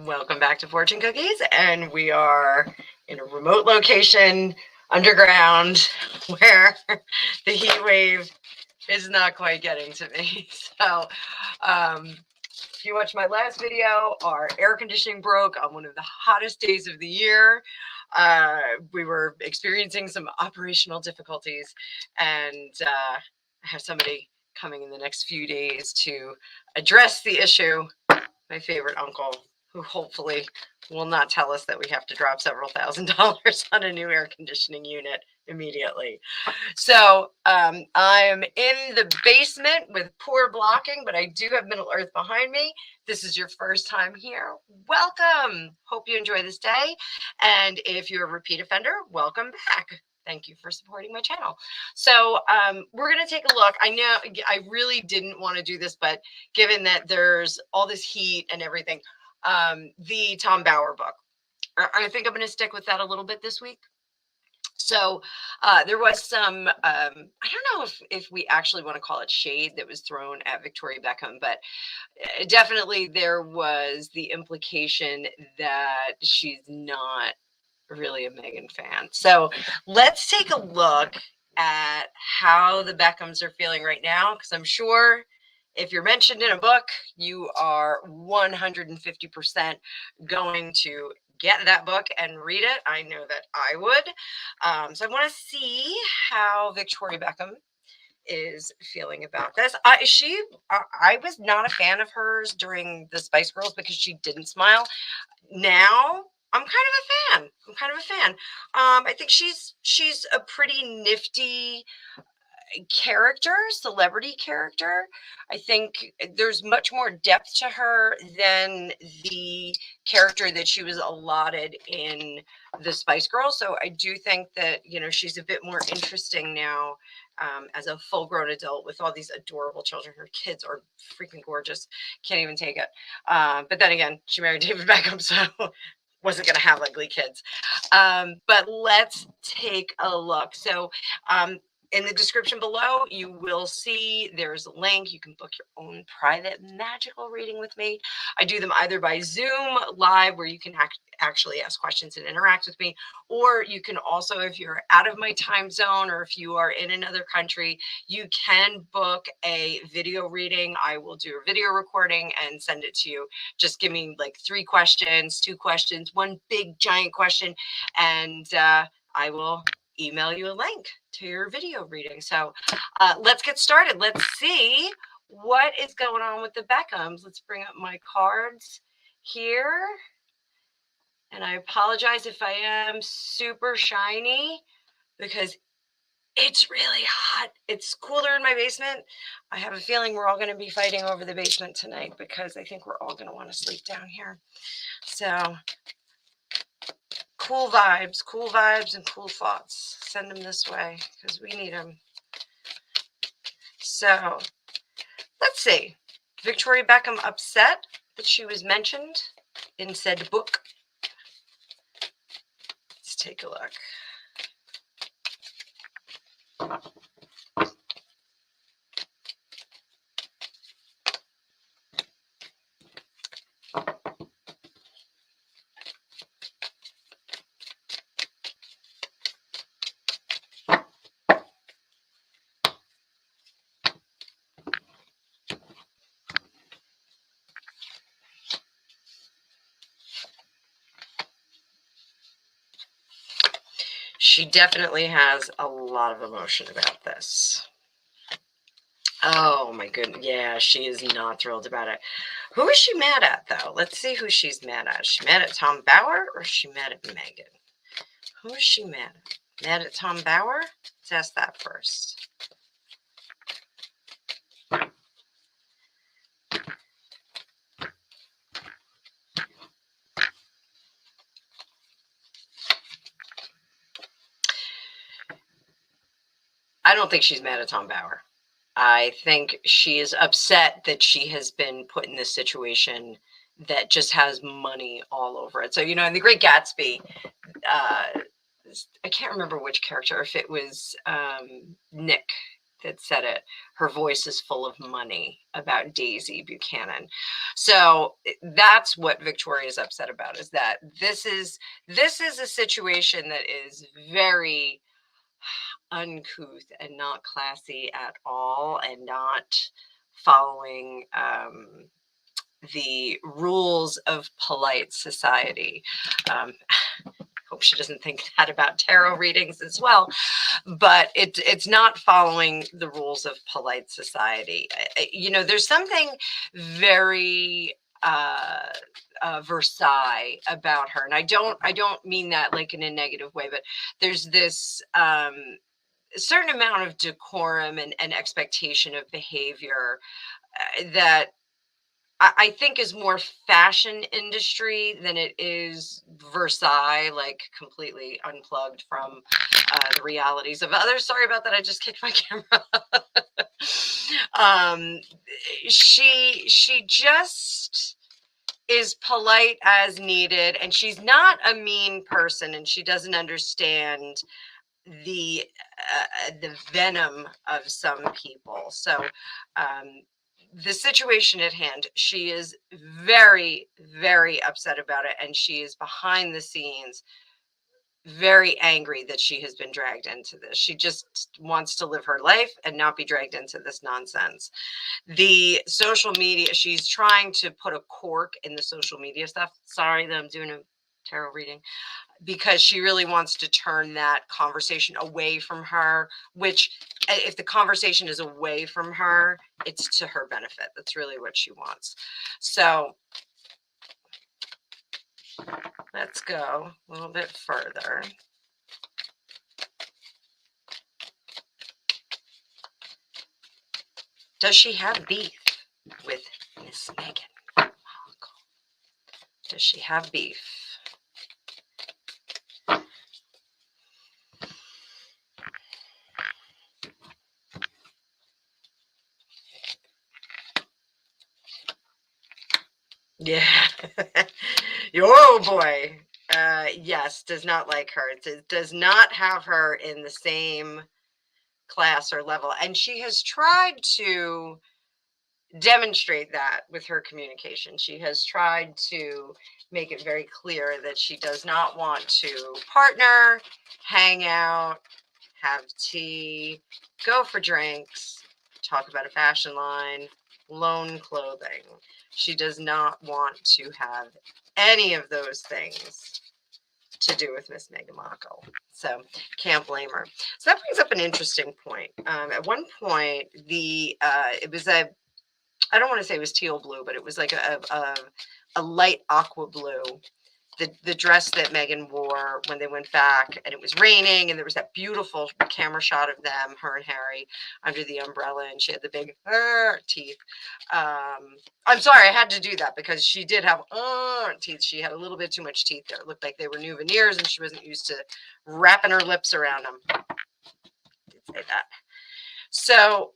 Welcome back to Fortune Cookies, and we are in a remote location underground where the heat wave is not quite getting to me. So if you watched my last video, our air conditioning broke on one of the hottest days of the year. We were experiencing some operational difficulties, and I have somebody coming in the next few days to address the issue. My favorite uncle, who hopefully will not tell us that we have to drop several $1,000s on a new air conditioning unit immediately. So I am in the basement with poor blocking, but I do have Middle Earth behind me. This is your first time here. Welcome. Hope you enjoy this day. And if you're a repeat offender, welcome back. Thank you for supporting my channel. So we're going to take a look. I know I really didn't want to do this, but given that there's all this heat and everything, the Tom Bauer book, I think I'm going to stick with that a little bit this week. So there was some, I don't know if we actually want to call it shade that was thrown at Victoria Beckham, but definitely there was the implication that she's not really a Meghan fan. So let's take a look at how the Beckhams are feeling right now, because I'm sure if you're mentioned in a book, you are 150% going to get that book and read it. I know that I would. So I want to see how Victoria Beckham is feeling about this. I was not a fan of hers during the Spice Girls because she didn't smile. Now I'm kind of a fan. I think she's a pretty nifty character, celebrity character. I think there's much more depth to her than the character that she was allotted in the Spice Girls. So I do think that, she's a bit more interesting now as a full-grown adult with all these adorable children. Her kids are freaking gorgeous. Can't even take it. But then again, she married David Beckham, so wasn't going to have ugly kids. But let's take a look. So in the description below, you will see there's a link. You can book your own private magical reading with me. I do them either by Zoom live, where you can actually ask questions and interact with me, or you can also, if you're out of my time zone or if you are in another country, you can book a video reading. I will do a video recording and send it to you. Just give me like 3 questions, 2 questions, 1 big giant question, and I will email you a link to your video reading. So let's get started. Let's see what is going on with the Beckhams. Let's bring up my cards here. And I apologize if I am super shiny because it's really hot. It's cooler in my basement. I have a feeling we're all going to be fighting over the basement tonight because I think we're all going to want to sleep down here. So cool vibes and cool thoughts. Send them this way because we need them. So let's see. Victoria Beckham upset that she was mentioned in said book. Let's take a look. She definitely has a lot of emotion about this. Oh my goodness. Yeah, she is not thrilled about it. Who is she mad at, though? Let's see who she's mad at. Is she mad at Tom Bauer or is she mad at Meghan? Who is she mad at? Mad at Tom Bauer? Let's ask that first. I don't think she's mad at Tom Bauer. I think she is upset that she has been put in this situation that just has money all over it. So, in The Great Gatsby, I can't remember which character, if it was Nick that said it. Her voice is full of money, about Daisy Buchanan. So that's what Victoria is upset about, is that this is a situation that is very uncouth and not classy at all, and not following the rules of polite society. Hope she doesn't think that about tarot readings as well, but it's not following the rules of polite society. You know, there's something very Versailles about her, and I don't mean that like in a negative way, but there's this certain amount of decorum and expectation of behavior that I think is more fashion industry than it is Versailles, like completely unplugged from the realities of others. Sorry about that. I just kicked my camera. um, she just is polite as needed, and she's not a mean person, and she doesn't understand the venom of some people. So the situation at hand, she is very, very upset about it, and she is behind the scenes very angry that she has been dragged into this. She just wants to live her life and not be dragged into this nonsense. The social media, she's trying to put a cork in the social media stuff. Sorry that I'm doing a tarot reading, because she really wants to turn that conversation away from her, which if the conversation is away from her, it's to her benefit. That's really what she wants. So let's go a little bit further. Does she have beef with Miss Meghan? Does she have beef? Yeah. Oh boy. Yes, does not like her. It does not have her in the same class or level. And she has tried to demonstrate that with her communication. She has tried to make it very clear that she does not want to partner, hang out, have tea, go for drinks, talk about a fashion line, loan clothing. She does not want to have any of those things to do with Miss Meghan Markle. So can't blame her. So that brings up an interesting point. At one point, it was I don't want to say it was teal blue, but it was like a light aqua blue. The dress that Meghan wore when they went back, and it was raining, and there was that beautiful camera shot of them, her and Harry, under the umbrella, and she had the big teeth. I'm sorry, I had to do that because she did have teeth. She had a little bit too much teeth there. It looked like they were new veneers, and she wasn't used to wrapping her lips around them. I did say that. So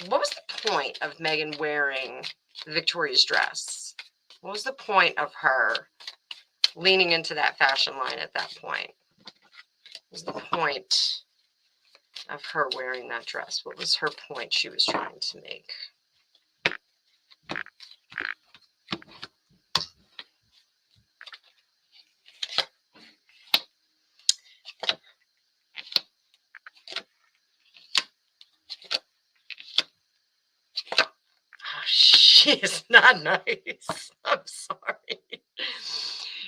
what was the point of Meghan wearing Victoria's dress? What was the point of her leaning into that fashion line at that point? What was the point of her wearing that dress? What was her point she was trying to make? She is not nice. I'm sorry.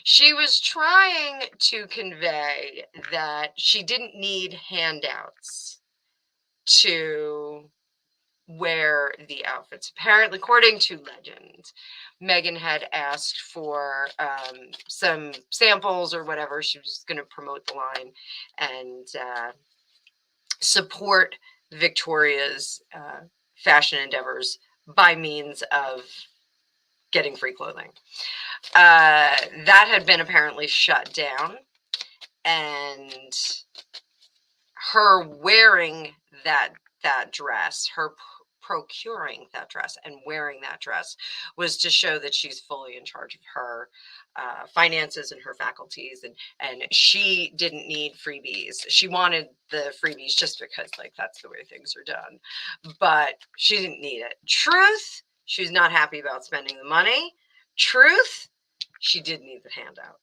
She was trying to convey that she didn't need handouts to wear the outfits. Apparently, according to legend, Meghan had asked for some samples or whatever. She was going to promote the line and support Victoria's fashion endeavors by means of getting free clothing. That had been apparently shut down, and her wearing that dress, her procuring that dress and wearing that dress, was to show that she's fully in charge of her finances and her faculties, and she didn't need freebies. She wanted the freebies just because like that's the way things are done, but she didn't need it. Truth, she's not happy about spending the money. Truth, she did need the handout.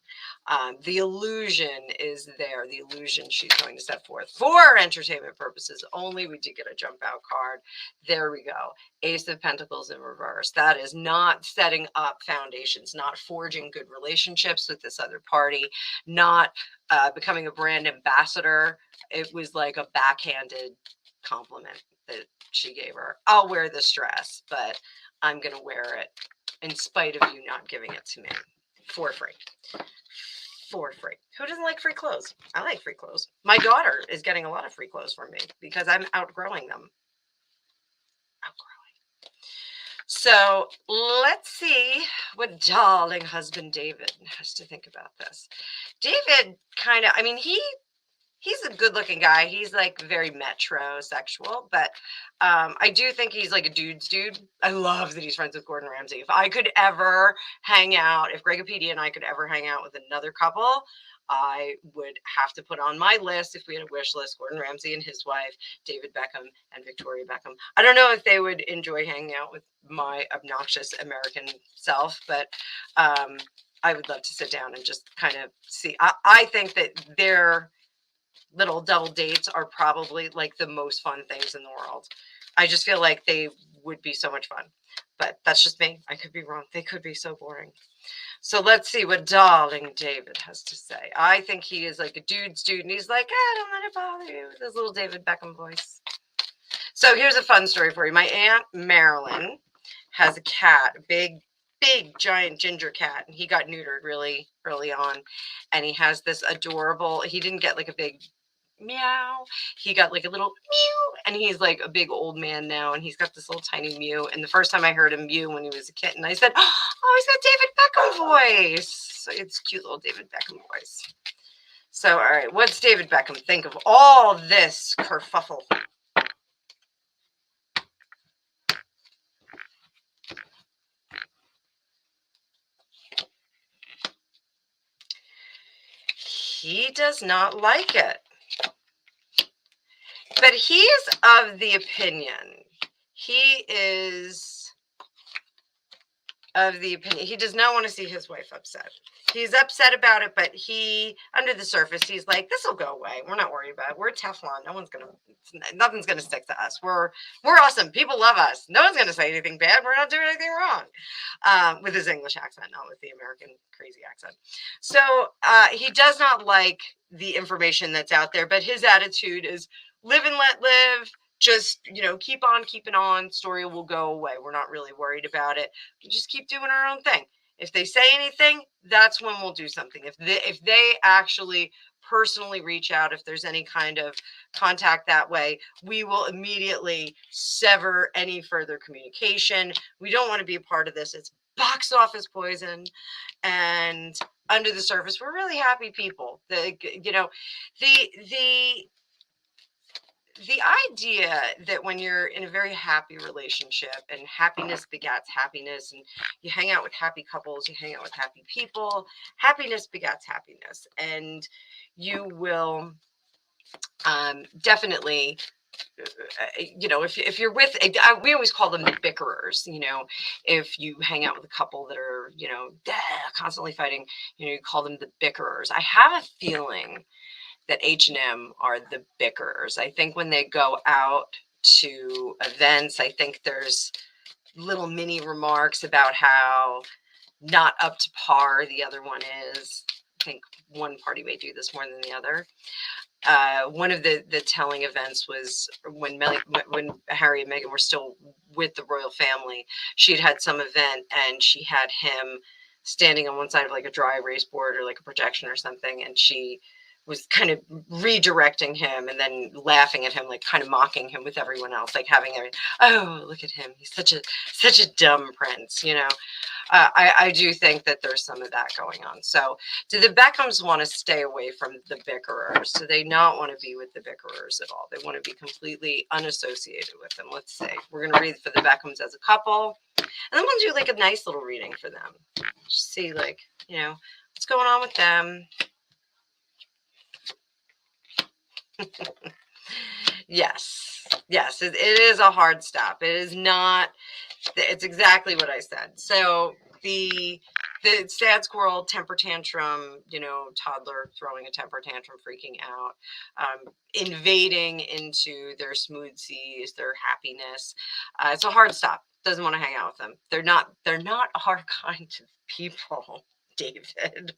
The illusion is there. The illusion she's going to set forth for entertainment purposes only. We did get a jump out card. There we go. Ace of Pentacles in reverse. That is not setting up foundations, not forging good relationships with this other party, not becoming a brand ambassador. It was like a backhanded compliment that she gave her. I'll wear this dress, but I'm going to wear it in spite of you not giving it to me for free. For free. Who doesn't like free clothes? I like free clothes. My daughter is getting a lot of free clothes from me because I'm outgrowing them. So let's see what darling husband David has to think about this. David kind of, I mean, he's a good looking guy. He's like very metrosexual, but I do think he's like a dude's dude. I love that he's friends with Gordon Ramsay. If I could ever hang out, if Gregopedia and I could ever hang out with another couple, I would have to put on my list, if we had a wish list, Gordon Ramsay and his wife, David Beckham and Victoria Beckham. I don't know if they would enjoy hanging out with my obnoxious American self, but I would love to sit down and just kind of see. I think that their little double dates are probably like the most fun things in the world. I just feel like they would be so much fun, but that's just me. I could be wrong. They could be so boring. So let's see what darling David has to say. I think he is like a dude's dude, and he's like, don't let it bother you, with his little David Beckham voice. So here's a fun story for you. My Aunt Marilyn has a cat, a big, giant ginger cat, and he got neutered really early on, and he has this adorable, he didn't get like a big meow, he got like a little mew, and he's like a big old man now, and he's got this little tiny mew. And the first time I heard him mew when he was a kitten, I said, oh, he's got David Beckham voice. So it's cute little David Beckham voice. So all right, what's David Beckham think of all this kerfuffle? He does not like it. But he's of the opinion, he does not want to see his wife upset. He's upset about it, but under the surface, he's like, this will go away. We're not worried about it. We're Teflon. Nothing's going to stick to us. We're awesome. People love us. No one's going to say anything bad. We're not doing anything wrong. With his English accent, not with the American crazy accent. So he does not like the information that's out there, but his attitude is live and let live. Just, keep on keeping on. Story will go away. We're not really worried about it. We just keep doing our own thing. If they say anything, that's when we'll do something. If they actually personally reach out, if there's any kind of contact that way, we will immediately sever any further communication. We don't want to be a part of this. It's box office poison. And under the surface, we're really happy people. The idea that when you're in a very happy relationship and happiness begats happiness, and you hang out with happy couples, you hang out with happy people, happiness begats happiness, and you will definitely, if you're with, we always call them the bickerers, if you hang out with a couple that are, constantly fighting, you call them the bickerers. I have a feeling that H&M are the bickerers. I think when they go out to events, I think there's little mini remarks about how not up to par the other one is. I think one party may do this more than the other. One of the telling events was when Harry and Meghan were still with the royal family. She'd had some event and she had him standing on one side of like a dry erase board or like a projection or something, and she was kind of redirecting him and then laughing at him, like kind of mocking him with everyone else, like having oh, look at him, he's such a dumb prince, you know. I do think that there's some of that going on. So do the Beckhams want to stay away from the bickerers? Do they not want to be with the bickerers at all? They want to be completely unassociated with them. Let's see. We're going to read for the Beckhams as a couple. And then we'll do like a nice little reading for them. Just see, like, you know, what's going on with them. Yes, it is a hard stop. It is not, it's exactly what I said. So the sad squirrel, temper tantrum, you know, toddler throwing a temper tantrum, freaking out, invading into their smoothies, their happiness. It's a hard stop. Doesn't want to hang out with them. They're not our kind of people. David,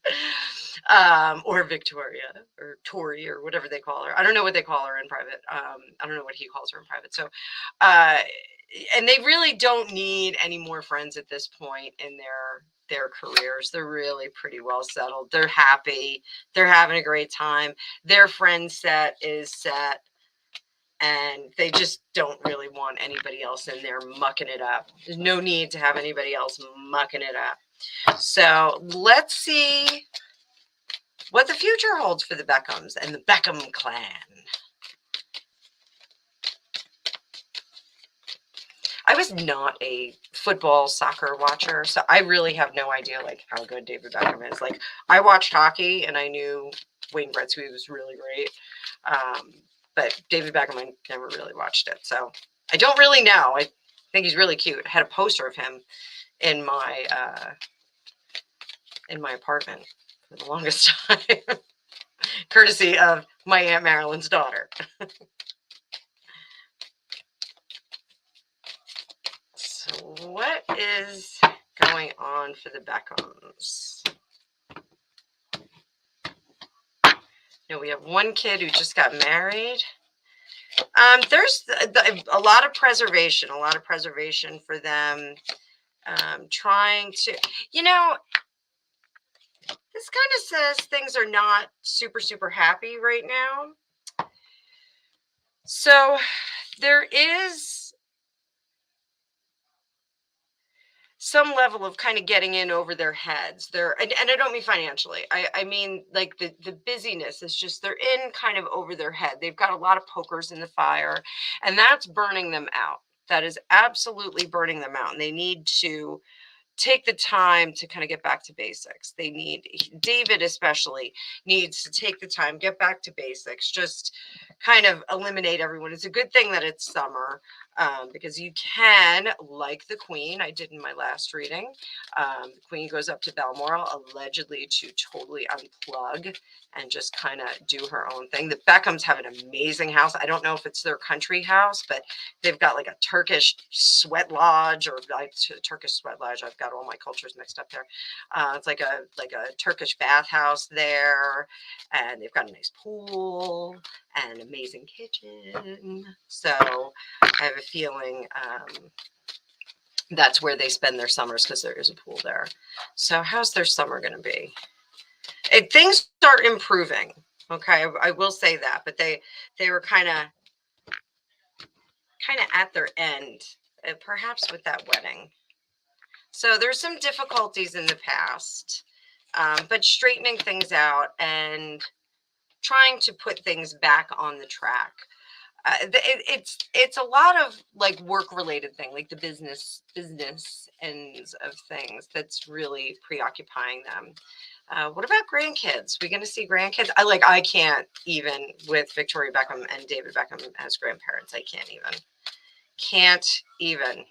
or Victoria, or Tori, or whatever they call her. I don't know what they call her in private. I don't know what he calls her in private. So, and they really don't need any more friends at this point in their careers. They're really pretty well settled. They're happy. They're having a great time. Their friend set is set. And they just don't really want anybody else in there mucking it up. There's no need to have anybody else mucking it up. So let's see what the future holds for the Beckhams and the Beckham clan. I was not a football soccer watcher, so I really have no idea like how good David Beckham is. Like, I watched hockey and I knew Wayne Gretzky was really great. But David Beckham, I never really watched it. So I don't really know. I think he's really cute. I had a poster of him in my apartment for the longest time, courtesy of my Aunt Marilyn's daughter. So what is going on for the Beckhams? You know, we have one kid who just got married. There's a lot of preservation for them. Trying to, you know, this kind of says things are not super happy right now. So there is some level of kind of getting in over their heads. And I don't mean financially. I mean like the busyness is just, they're in kind of over their head. They've got a lot of pokers in the fire, and that's burning them out. That is absolutely burning them out. And they need to take the time to kind of get back to basics. David especially needs to take the time, get back to basics, just kind of eliminate everyone. It's a good thing that it's summer, because you can, like the Queen, I did in my last reading, the Queen goes up to Balmoral allegedly to totally unplug and just kind of do her own thing. The Beckhams have an amazing house. I don't know if it's their country house, but they've got like a Turkish sweat lodge, or like Turkish sweat lodge. I've got all my cultures mixed up there. It's like a Turkish bathhouse there, and they've got a nice pool and an amazing kitchen. So I have a feeling that's where they spend their summers, because there is a pool there. So how's their summer going to be? Things start improving. Okay, I will say that, but they were kind of at their end, perhaps with that wedding. So there's some difficulties in the past, but straightening things out and trying to put things back on the track. It's a lot of like work related thing, like the business ends of things that's really preoccupying them. What about grandkids? We're going to see grandkids. I can't even, with Victoria Beckham and David Beckham as grandparents. I can't even.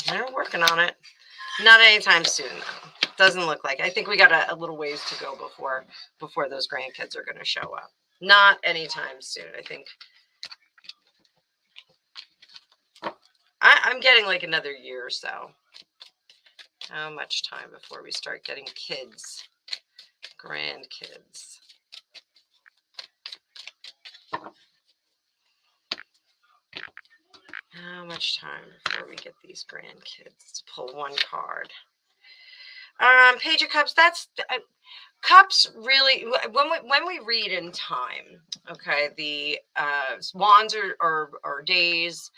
They're working on it. Not anytime soon, though. Doesn't look like. I think we got a little ways to go before those grandkids are going to show up. Not anytime soon. I think I'm getting like another year or so. How much time before we start getting kids, grandkids? much time before we get these grandkids. Let's pull one card. Page of Cups. That's Cups. Really, when we read in time, okay, the wands are days.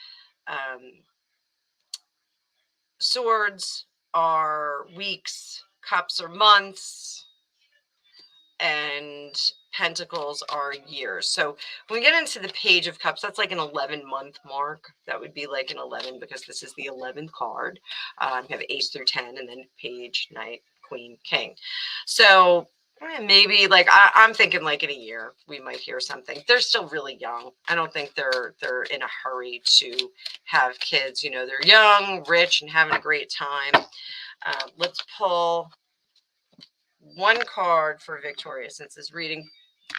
Swords are weeks. Cups are months. And pentacles are years. So when we get into the Page of Cups, that's like an 11-month mark. That would be like an 11 because this is the 11th card. You have ace through 10 and then page, knight, queen, king. So maybe like I'm thinking like in a year we might hear something. They're still really young. I don't think they're in a hurry to have kids. You know, they're young, rich, and having a great time. Let's pull one card for Victoria, since this reading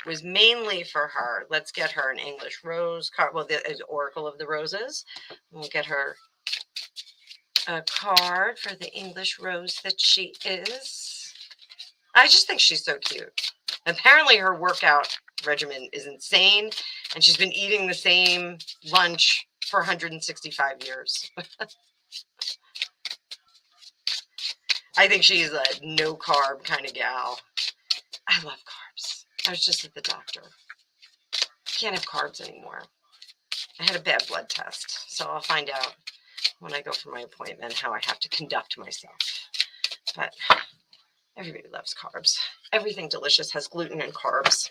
was mainly for her. Let's get her an English rose card. Well, the Oracle of the Roses. We'll get her a card for the English rose that she is. I just think she's so cute. Apparently her workout regimen is insane, and she's been eating the same lunch for 165 years. I think she's a no-carb kind of gal. I love carbs. I was just at the doctor. Can't have carbs anymore. I had a bad blood test, so I'll find out when I go for my appointment how I have to conduct myself. But everybody loves carbs. Everything delicious has gluten and carbs.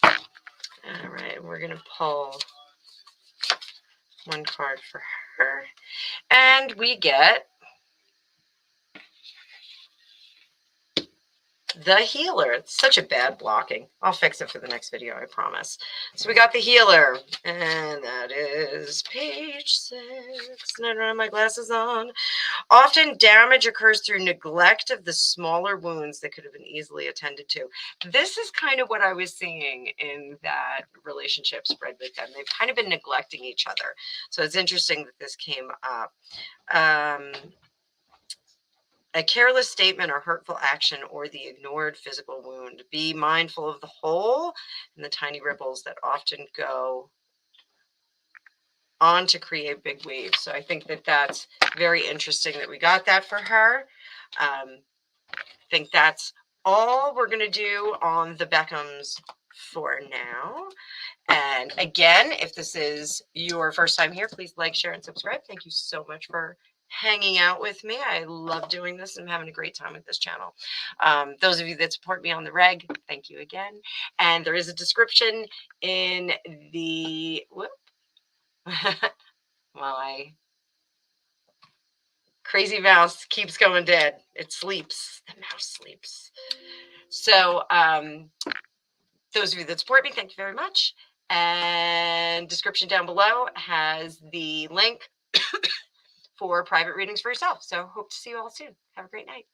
All right, we're going to pull one card for her. And we get the Healer. It's such a bad blocking. I'll fix it for the next video, I promise. So we got the Healer, and that is page 6. And I don't have my glasses on. Often damage occurs through neglect of the smaller wounds that could have been easily attended to. This is kind of what I was seeing in that relationship spread with them. They've kind of been neglecting each other. So it's interesting that this came up. A careless statement or hurtful action or the ignored physical wound. Be mindful of the whole and the tiny ripples that often go on to create big waves. So I think that that's very interesting that we got that for her. I think that's all we're going to do on the Beckhams for now. And again, if this is your first time here, please like, share, and subscribe. Thank you so much for hanging out with me. I love doing this. I'm having a great time with this channel. Those of you that support me on the reg, thank you again. And there is a description in the my crazy mouse keeps going dead. It sleeps. The mouse sleeps. So those of you that support me, thank you very much. And description down below has the link for private readings for yourself. So hope to see you all soon. Have a great night.